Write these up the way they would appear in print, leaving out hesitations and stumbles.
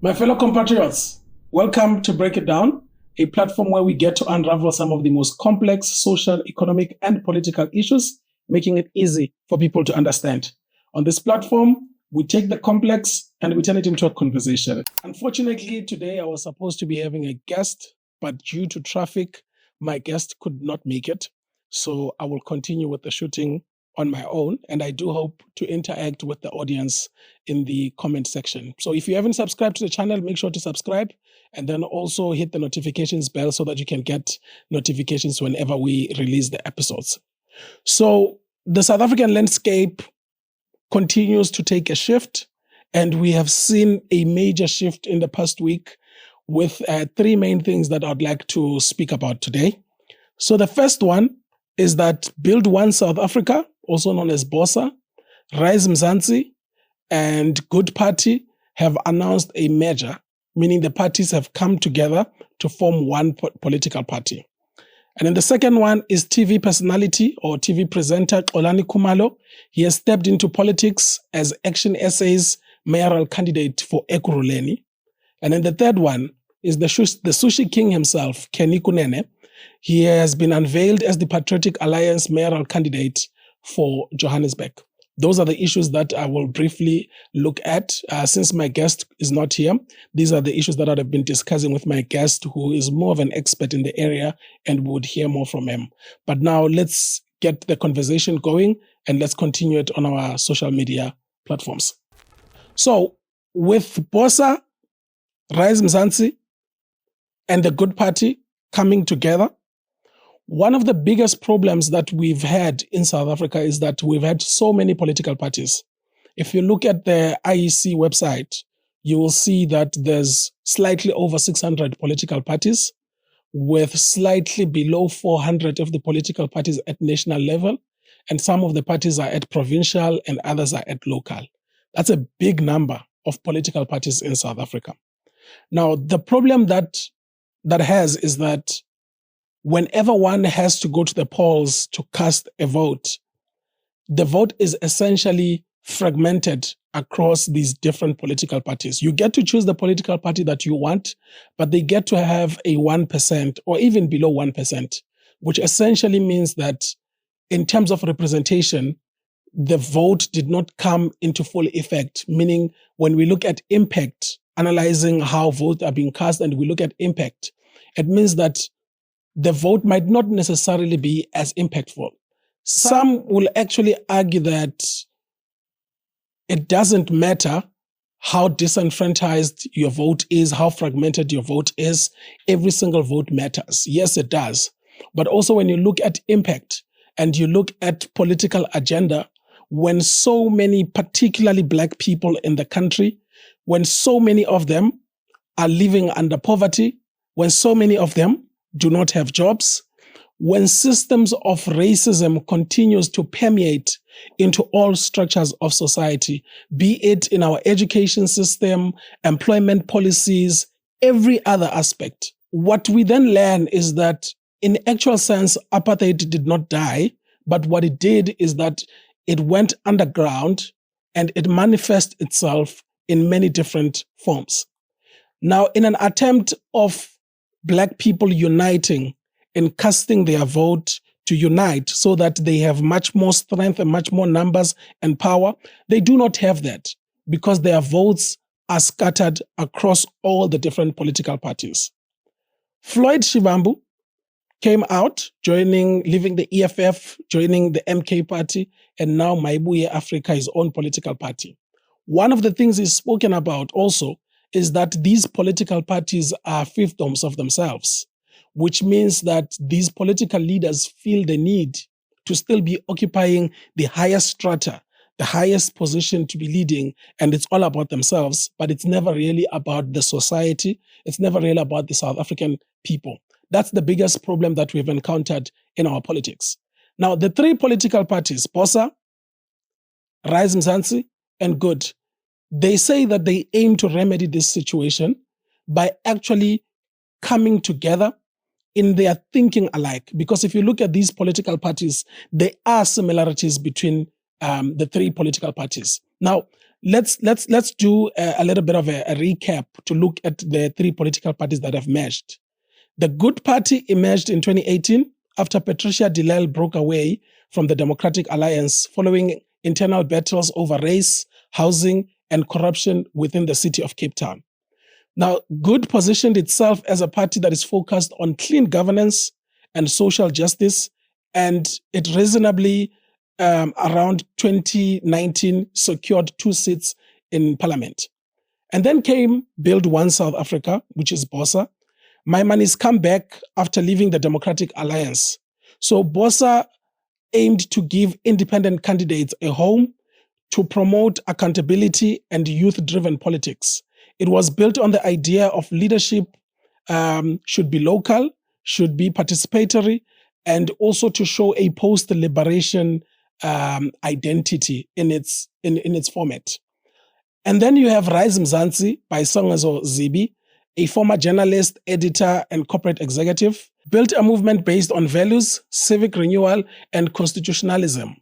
My fellow compatriots, welcome to Break It Down, a platform where we get to unravel some of the most complex social, economic, and political issues, making it easy for people to understand. On this platform, we take the complex and we turn it into a conversation. Unfortunately, today I was supposed to be having a guest, but due to traffic, my guest could not make it. So I will continue with the shooting on my own, and I do hope to interact with the audience in the comment section. So if you haven't subscribed to the channel, make sure to subscribe and then also hit the notifications bell so that you can get notifications whenever we release the episodes. So the South African landscape continues to take a shift, and we have seen a major shift in the past week with three main things that I'd like to speak about today. So the first one is that Build One South Africa, also known as BOSA, Rise Mzansi, and Good Party have announced a merger, meaning the parties have come together to form one political party. And then the second one is TV personality or TV presenter Xolani Khumalo. He has stepped into politics as ActionSA's mayoral candidate for Ekurhuleni. And then the third one is the sushi king himself, Kunene. He has been unveiled as the Patriotic Alliance mayoral candidate for Johannesburg. Those are the issues that I will briefly look at. Since my guest is not here, these are the issues that I have been discussing with my guest, who is more of an expert in the area, and we would hear more from him. But now let's get the conversation going and let's continue it on our social media platforms. So with BOSA, Rise Mzansi, and the Good Party coming together, one of the biggest problems that we've had in South Africa is that we've had so many political parties. If you look at the IEC website, you will see that there's slightly over 600 political parties, with slightly below 400 of the political parties at national level, and some of the parties are at provincial and others are at local. That's a big number of political parties in South Africa. Now, the problem that has is that whenever one has to go to the polls to cast a vote, the vote is essentially fragmented across these different political parties. You get to choose the political party that you want, but they get to have a 1% or even below 1%, which essentially means that in terms of representation, the vote did not come into full effect, meaning when we look at impact, analyzing how votes are being cast and we look at impact, it means that the vote might not necessarily be as impactful. Some will actually argue that it doesn't matter how disenfranchised your vote is, how fragmented your vote is. Every single vote matters. Yes, it does. But also when you look at impact and you look at political agenda, when so many, particularly Black people in the country, when so many of them are living under poverty, when so many of them do not have jobs, when systems of racism continues to permeate into all structures of society, be it in our education system, employment policies, every other aspect. What we then learn is that in actual sense, apartheid did not die, but what it did is that it went underground and it manifests itself in many different forms. Now, in an attempt of Black people uniting and casting their vote to unite so that they have much more strength and much more numbers and power, they do not have that because their votes are scattered across all the different political parties. Floyd Shivambu came out, leaving the EFF, joining the MK party, and now Maibuye Africa, his own political party. One of the things he's spoken about also is that these political parties are fiefdoms of themselves, which means that these political leaders feel the need to still be occupying the highest strata, the highest position to be leading, and it's all about themselves, but it's never really about the society. It's never really about the South African people. That's the biggest problem that we've encountered in our politics. Now, the three political parties, BOSA, Rise Mzansi, and Good, they say that they aim to remedy this situation by actually coming together in their thinking alike. Because if you look at these political parties, there are similarities between the three political parties. Now, let's do a little bit of a recap to look at the three political parties that have merged. The Good Party emerged in 2018 after Patricia de Lille broke away from the Democratic Alliance following internal battles over race, housing, and corruption within the city of Cape Town. Now, Good positioned itself as a party that is focused on clean governance and social justice, and it reasonably, around 2019, secured 2 seats in parliament. And then came Build One South Africa, which is BOSA. Maimani's come back after leaving the Democratic Alliance. So BOSA aimed to give independent candidates a home, to promote accountability and youth-driven politics. It was built on the idea of leadership should be local, should be participatory, and also to show a post-liberation identity in its format. And then you have Rise Mzansi by Songezo Zibi, a former journalist, editor, and corporate executive, built a movement based on values, civic renewal, and constitutionalism.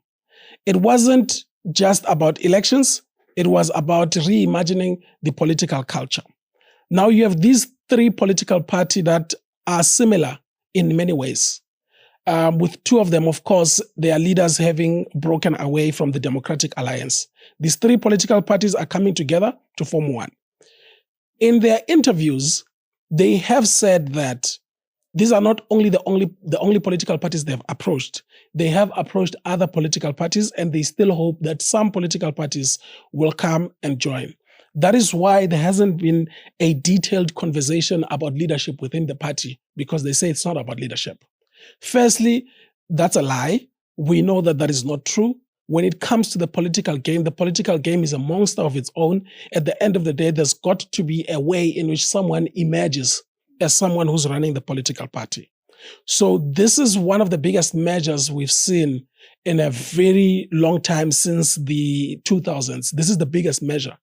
It wasn't just about elections, it was about reimagining the political culture. Now you have these three political parties that are similar in many ways. With 2 of them, of course, their leaders having broken away from the Democratic Alliance. These 3 political parties are coming together to form one. In their interviews, they have said that these are not only the only political parties they have approached. They have approached other political parties, and they still hope that some political parties will come and join. That is why there hasn't been a detailed conversation about leadership within the party, because they say it's not about leadership. Firstly, that's a lie. We know that that is not true. When it comes to the political game is a monster of its own. At the end of the day, there's got to be a way in which someone emerges as someone who's running the political party. So this is one of the biggest measures we've seen in a very long time since the 2000s. This is the biggest measure.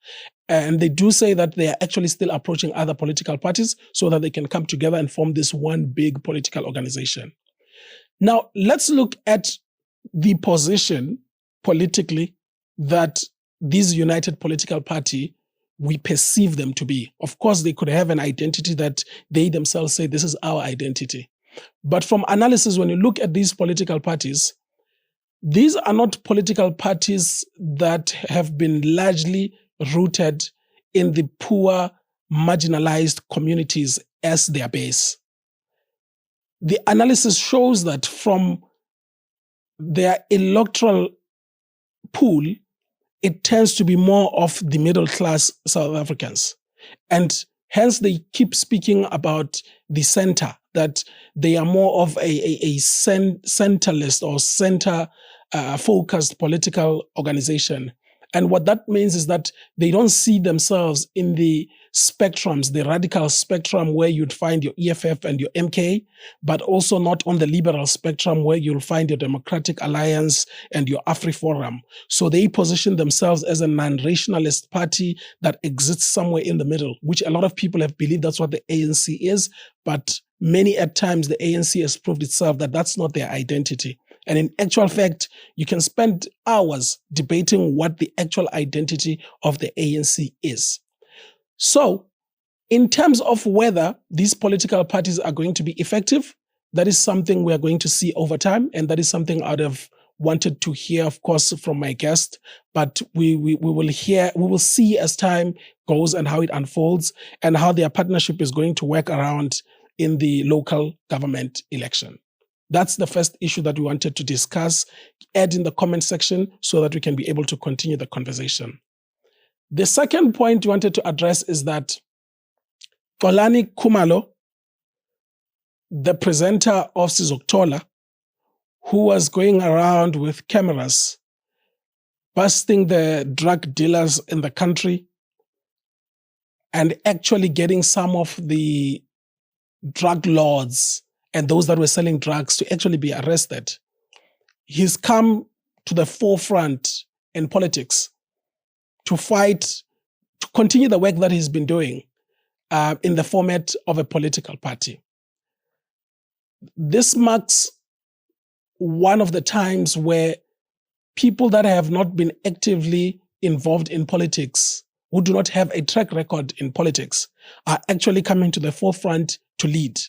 And they do say that they are actually still approaching other political parties so that they can come together and form this one big political organization. Now, let's look at the position politically that this united political party, we perceive them to be. Of course, they could have an identity that they themselves say, this is our identity. But from analysis, when you look at these political parties, these are not political parties that have been largely rooted in the poor, marginalized communities as their base. The analysis shows that from their electoral pool, it tends to be more of the middle class South Africans. And hence they keep speaking about the center, that they are more of a centralist or center-focused political organization. And what that means is that they don't see themselves in the spectrums, the radical spectrum where you'd find your EFF and your MK, but also not on the liberal spectrum where you'll find your Democratic Alliance and your AfriForum. So they position themselves as a non-rationalist party that exists somewhere in the middle, which a lot of people have believed that's what the ANC is, but many at times the ANC has proved itself that that's not their identity. And in actual fact, you can spend hours debating what the actual identity of the ANC is. So, in terms of whether these political parties are going to be effective, that is something we are going to see over time, and that is something I'd have wanted to hear, of course, from my guest. But we will see as time goes and how it unfolds and how their partnership is going to work around in the local government election. That's the first issue that we wanted to discuss. Add in the comment section so that we can be able to continue the conversation. The second point we wanted to address is that Xolani Khumalo, the presenter of Sizokuthola, who was going around with cameras, busting the drug dealers in the country and actually getting some of the drug lords and those that were selling drugs to actually be arrested. He's come to the forefront in politics to fight, to continue the work that he's been doing in the format of a political party. This marks one of the times where people that have not been actively involved in politics, who do not have a track record in politics, are actually coming to the forefront to lead.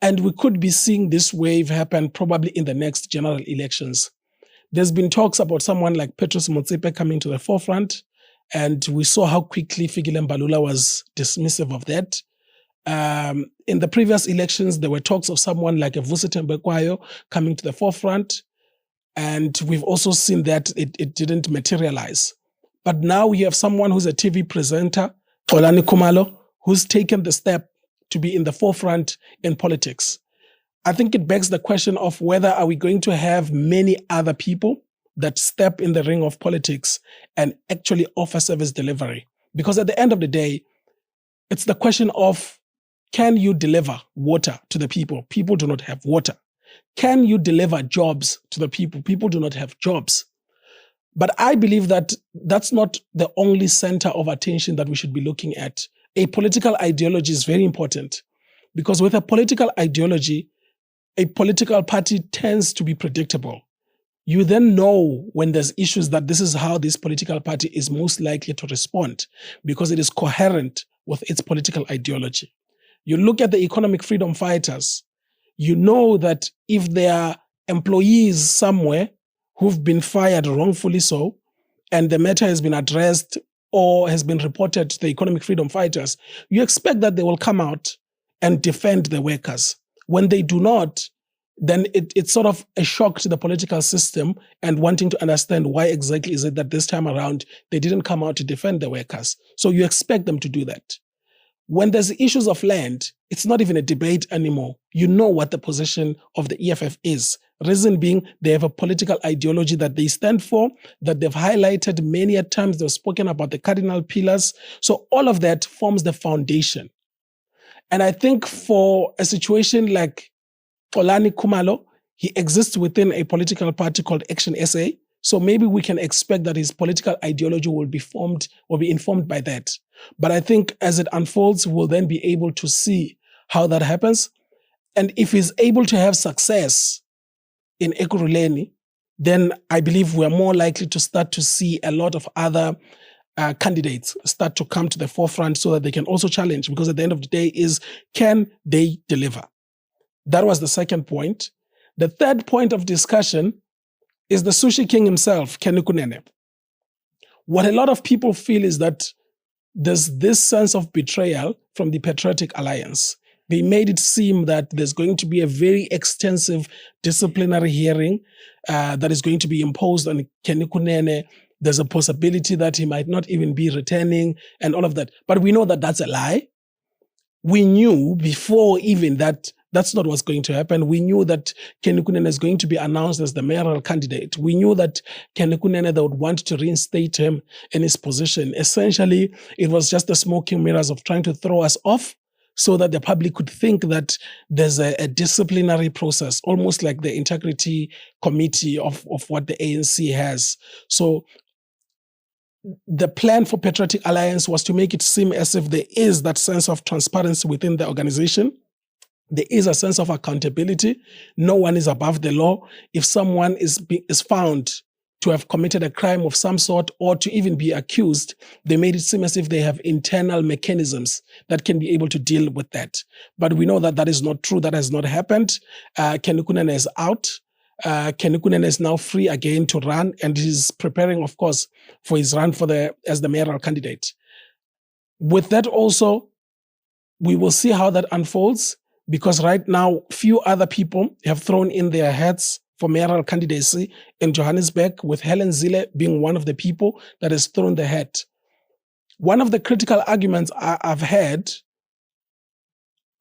And we could be seeing this wave happen probably in the next general elections. There's been talks about someone like Petrus Motsepe coming to the forefront, and we saw how quickly Fikile Mbalula was dismissive of that. In the previous elections, there were talks of someone like a Vusi Thembekwayo coming to the forefront, and we've also seen that it didn't materialize. But now we have someone who's a TV presenter, Xolani Khumalo, who's taken the step to be in the forefront in politics. I think it begs the question of whether are we going to have many other people that step in the ring of politics and actually offer service delivery. Because at the end of the day, it's the question of, can you deliver water to the people? People do not have water. Can you deliver jobs to the people? People do not have jobs. But I believe that that's not the only center of attention that we should be looking at. A political ideology is very important, because with a political ideology, a political party tends to be predictable. You then know when there's issues that this is how this political party is most likely to respond, because it is coherent with its political ideology. You look at the economic freedom fighters, you know that if there are employees somewhere who've been fired wrongfully so, and the matter has been addressed or has been reported to the economic freedom fighters, you expect that they will come out and defend the workers. When they do not, then it's sort of a shock to the political system and wanting to understand why exactly is it that this time around they didn't come out to defend the workers. So you expect them to do that. When there's issues of land, it's not even a debate anymore. You know what the position of the EFF is. Reason being, they have a political ideology that they stand for, that they've highlighted many a times. They've spoken about the cardinal pillars. So all of that forms the foundation. And I think for a situation like Xolani Khumalo, he exists within a political party called ActionSA. So maybe we can expect that his political ideology will be informed by that. But I think as it unfolds, we'll then be able to see how that happens. And if he's able to have success in Ekurhuleni, then I believe we're more likely to start to see a lot of other candidates start to come to the forefront so that they can also challenge, because at the end of the day is, can they deliver? That was the second point. The third point of discussion is the sushi king himself, Kunene. What a lot of people feel is that there's this sense of betrayal from the Patriotic Alliance. They made it seem that there's going to be a very extensive disciplinary hearing that is going to be imposed on Kunene. There's a possibility that he might not even be returning and all of that. But we know that that's a lie. We knew before even that that's not what's going to happen. We knew that Kunene is going to be announced as the mayoral candidate. We knew that Kunene, they would want to reinstate him in his position. Essentially, it was just the smoking mirrors of trying to throw us off so that the public could think that there's a disciplinary process, almost like the integrity committee of what the ANC has. So the plan for Patriotic Alliance was to make it seem as if there is that sense of transparency within the organization. There is a sense of accountability. No one is above the law. If someone is found to have committed a crime of some sort or to even be accused, they made it seem as if they have internal mechanisms that can be able to deal with that. But we know that that is not true. That has not happened. Kunene is out. Kunene is now free again to run, and he's preparing, of course, for his run as the mayoral candidate. With that also, we will see how that unfolds, because right now, few other people have thrown in their hats for mayoral candidacy in Johannesburg, with Helen Zille being one of the people that has thrown the hat. One of the critical arguments I've heard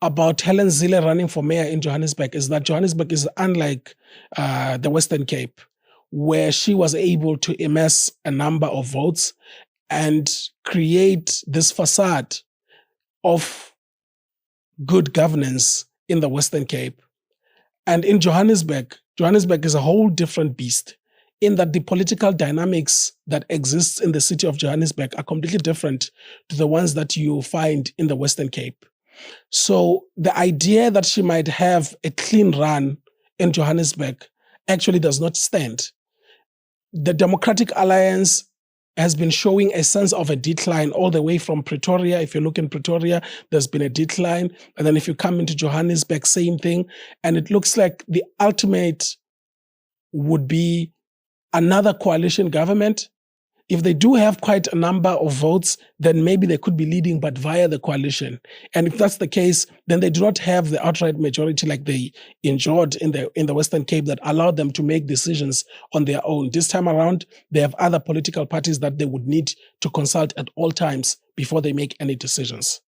about Helen Zille running for mayor in Johannesburg is that Johannesburg is unlike the Western Cape, where she was able to amass a number of votes and create this facade of good governance in the Western Cape. And in Johannesburg is a whole different beast, in that the political dynamics that exists in the city of Johannesburg are completely different to the ones that you find in the Western Cape. So the idea that she might have a clean run in Johannesburg actually does not stand. The Democratic Alliance has been showing a sense of a decline all the way from Pretoria. If you look in Pretoria, there's been a decline. And then if you come into Johannesburg, same thing. And it looks like the ultimate would be another coalition government. If they do have quite a number of votes, then maybe they could be leading, but via the coalition. And if that's the case, then they do not have the outright majority like they enjoyed in the Western Cape that allowed them to make decisions on their own. This time around, they have other political parties that they would need to consult at all times before they make any decisions.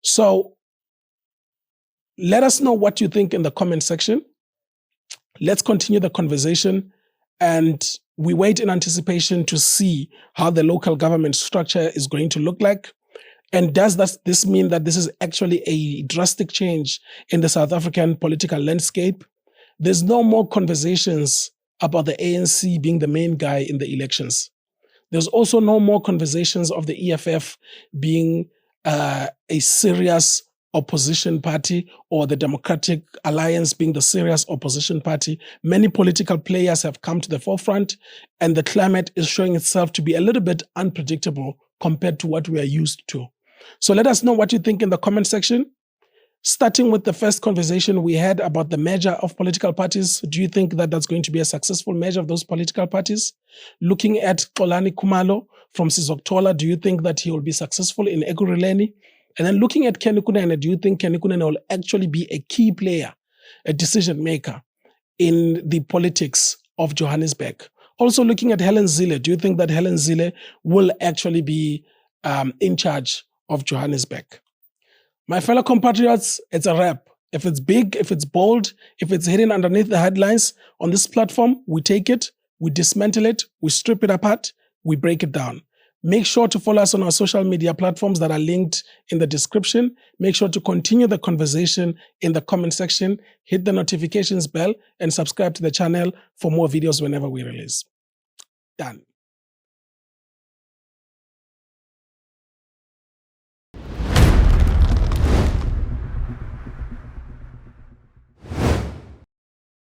So let us know what you think in the comment section. Let's continue the conversation, and we wait in anticipation to see how the local government structure is going to look like. And does this mean that this is actually a drastic change in the South African political landscape? There's no more conversations about the ANC being the main guy in the elections. There's also no more conversations of the EFF being a serious opposition party, or the Democratic Alliance being the serious opposition party. Many political players have come to the forefront, and the climate is showing itself to be a little bit unpredictable compared to what we are used to. So let us know what you think in the comment section. Starting with the first conversation we had about the merger of political parties, do you think that that's going to be a successful merger of those political parties? Looking at Xolani Khumalo from Sizokuthola, do you think that he will be successful in Ekurhuleni? And then looking at Kunene, do you think Kunene will actually be a key player, a decision maker in the politics of Johannesburg? Also looking at Helen Zille, do you think that Helen Zille will actually be in charge of Johannesburg? My fellow compatriots, it's a wrap. If it's big, if it's bold, if it's hidden underneath the headlines on this platform, we take it, we dismantle it, we strip it apart, we break it down. Make sure to follow us on our social media platforms that are linked in the description. Make sure to continue the conversation in the comment section, hit the notifications bell, and subscribe to the channel for more videos whenever we release. Done.